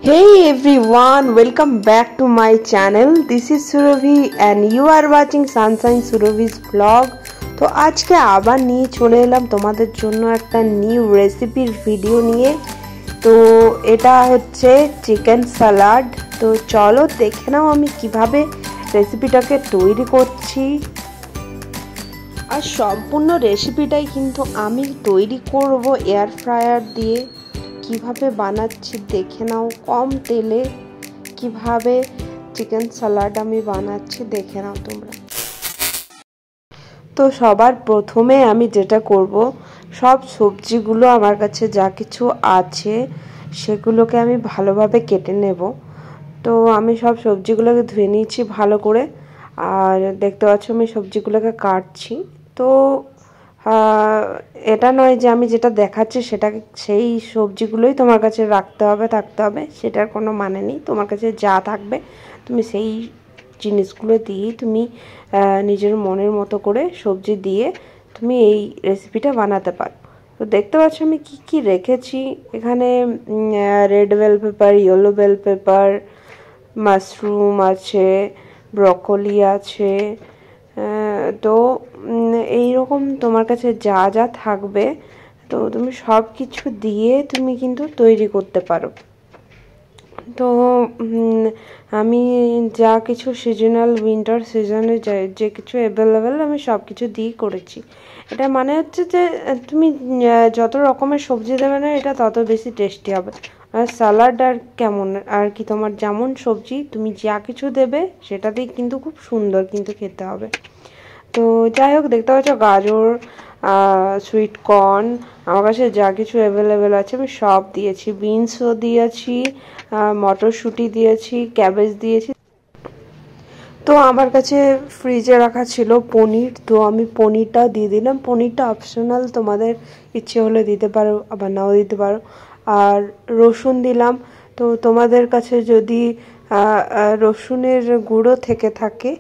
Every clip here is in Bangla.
Hey everyone, welcome back to my channel. This is Surabhi and you are watching Sunshine Surabhi's vlog. তো আজকে আবার নিয়ে চলে এলাম তোমাদের জন্য একটা নিউ রেসিপির ভিডিও নিয়ে। তো এটা হচ্ছে চিকেন সালাড। তো চলো দেখে নাও আমি কিভাবে রেসিপিটাকে তৈরি করছি। আর সম্পূর্ণ রেসিপিটাই কিন্তু আমি তৈরি করব এয়ার ফ্রায়ার দিয়ে। কিভাবে বানাচ্ছি দেখে নাও, কম তেলে কিভাবে চিকেন সালাড আমি বানাচ্ছি দেখে নাও তোমরা। তো সবার প্রথমে আমি যেটা করব, সব সবজিগুলো আমার কাছে যা কিছু আছে সেগুলোকে আমি ভালোভাবে কেটে নেব। তো আমি সব সবজিগুলোকে ধুয়ে নিয়েছি ভালো করে, আর দেখতে পাচ্ছ আমি সবজিগুলোকে কাটছি। তো এটা নয় যে আমি যেটা দেখাচ্ছি সেটা সেই সবজিগুলোই তোমার কাছে থাকতে হবে, সেটার কোনো মানে নেই। তোমার কাছে যা থাকবে তুমি সেই জিনিসগুলো দিয়েই তুমি নিজের মনের মতো করে সবজি দিয়ে তুমি এই রেসিপিটা বানাতে পারো। তো দেখতে পাচ্ছ আমি কি কি রেখেছি এখানে। Red bell pepper, yellow bell pepper, mushroom আছে, ব্রকলি আছে। তো এইরকম তোমার কাছে যা যা থাকবে তো তুমি সব কিছু দিয়ে তুমি কিন্তু তৈরি করতে পারো। তো আমি যা কিছু সিজনাল উইন্টার সিজনে যে কিছু অ্যাভেলেবেল আমি সব কিছু দিয়েই করেছি। এটা মানে হচ্ছে যে তুমি যত রকমের সবজি দেবে না এটা তত বেশি টেস্টি হবে। আর স্যালাড আর কেমন আর কি, তোমার যেমন সবজি তুমি যা কিছু দেবে সেটাতেই কিন্তু খুব সুন্দর কিন্তু খেতে হবে। তো যাই হোক, দেখতে পাচ্ছ গাজর, সুইট কর্ন, আমার কাছে যা কিছু অ্যাভেলেবেল আছে আমি সব দিয়েছি। বিনসও দিয়েছি, মটরশুঁটি দিয়েছি, ক্যাবেজ দিয়েছি। তো আমার কাছে ফ্রিজে রাখা ছিল পনির, তো আমি পনিরটাও দিয়ে দিলাম। পনিরটা অপশনাল, তোমাদের ইচ্ছে হলে দিতে পারো আবার নাও দিতে পারো। আর রসুন দিলাম। তো তোমাদের কাছে যদি রসুনের গুঁড়ো থেকে থাকে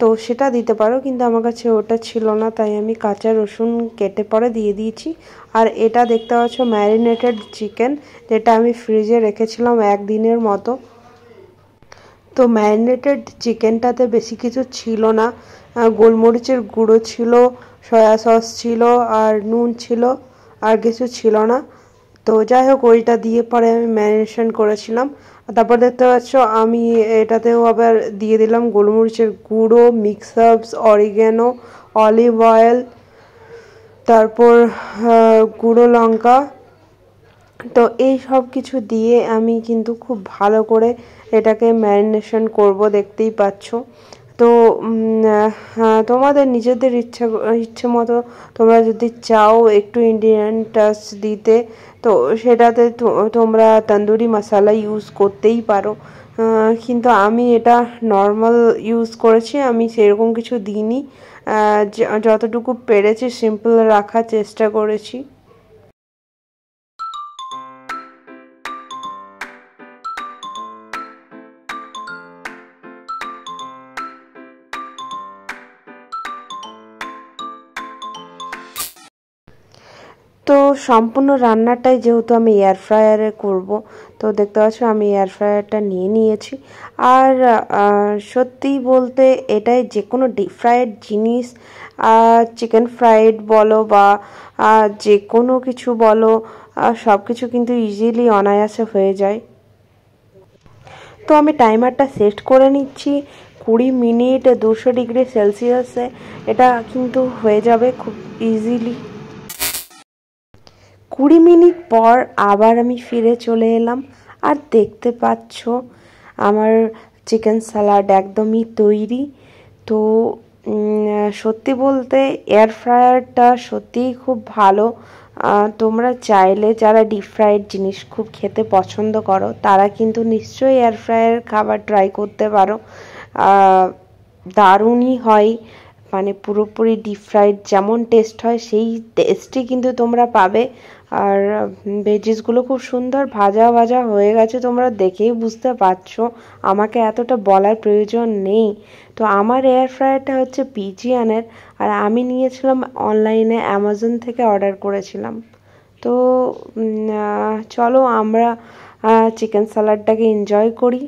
তো সেটা দিতে পারো, কিন্তু আমার কাছে ওটা ছিল না, তাই আমি কাঁচা রসুন কেটে পরে দিয়ে দিয়েছি। আর এটা দেখতে পাচ্ছ ম্যারিনেটেড চিকেন, যেটা আমি ফ্রিজে রেখেছিলাম একদিনের মতো। তো ম্যারিনেটেড চিকেনটাতে বেশি কিছু ছিল না, গোলমরিচের গুঁড়ো ছিল, সয়া সস ছিল, আর নুন ছিল, আর কিছু ছিল না। তো যাই হোক, ওইটা দিয়ে পরে আমি ম্যারিনেশন করেছিলাম। তারপর দেখতে পাচ্ছ আমি এটাতেও আবার দিয়ে দিলাম গোলমরিচের গুঁড়ো, mix herbs, oregano, olive oil, তারপর গুঁড়ো লঙ্কা। তো এই সব কিছু দিয়ে আমি কিন্তু খুব ভালো করে এটাকে ম্যারিনেশন করব, দেখতেই পাচ্ছ। তো তোমাদের নিজেদের ইচ্ছে মতো তোমরা যদি চাও একটু ইন্ডিয়ান টাচ দিতে তো সেটাতে তোমরা তন্দুরি মশলা ইউজ করতেই পারো, কিন্তু আমি এটা নর্মাল ইউজ করেছি, আমি সেরকম কিছু দিইনি। যতটুকু পেরেছি সিম্পল রাখার চেষ্টা করেছি। তো সম্পূর্ণ রান্নাটাই যেহেতু আমি এয়ার ফ্রায়ারে করব, তো দেখতে পাচ্ছ আমি এয়ার ফ্রায়ারটা নিয়ে নিয়েছি। আর সত্যিই বলতে এটাই যে কোনো ডিপ ফ্রাইড জিনিস, চিকেন ফ্রাইড বলো বা যে কোনো কিছু বলো, সব কিছু কিন্তু ইজিলি অনায়াসে হয়ে যায়। তো আমি টাইমারটা সেট করে নিচ্ছি 20 মিনিট 200 ডিগ্রি সেলসিয়াসে, এটা কিন্তু হয়ে যাবে খুব ইজিলি। 20 মিনিট পর আবার আমি ফিরে চলে এলাম, আর দেখতে পাচ্ছ আমার চিকেন সালাড একদমই তৈরি। তো সত্যি বলতে এয়ার ফ্রায়ারটা সত্যিই খুব ভালো। তোমরা চাইলে যারা ডিপ ফ্রাইড জিনিস খুব খেতে পছন্দ করো তারা কিন্তু নিশ্চয়ই এয়ার ফ্রায়ার খাবার ট্রাই করতে পারো। দারুণই হয়, মানে পুরোপুরি ডিপ ফ্রাইড যেমন টেস্ট হয় সেই টেস্টই কিন্তু তোমরা পাবে। আর ভেজিসগুলো খুব সুন্দর ভাজা ভাজা হয়ে গেছে, তোমরা দেখেই বুঝতে পারছো, আমাকে এতটা বলার প্রয়োজন নেই। তো আমার এয়ার ফ্রায়ারটা হচ্ছে পিজিয়ানের, আর আমি নিয়েছিলাম অনলাইনে অ্যামাজন থেকে অর্ডার করেছিলাম। তো চলো আমরা চিকেন স্যালাডটাকে এনজয় করি।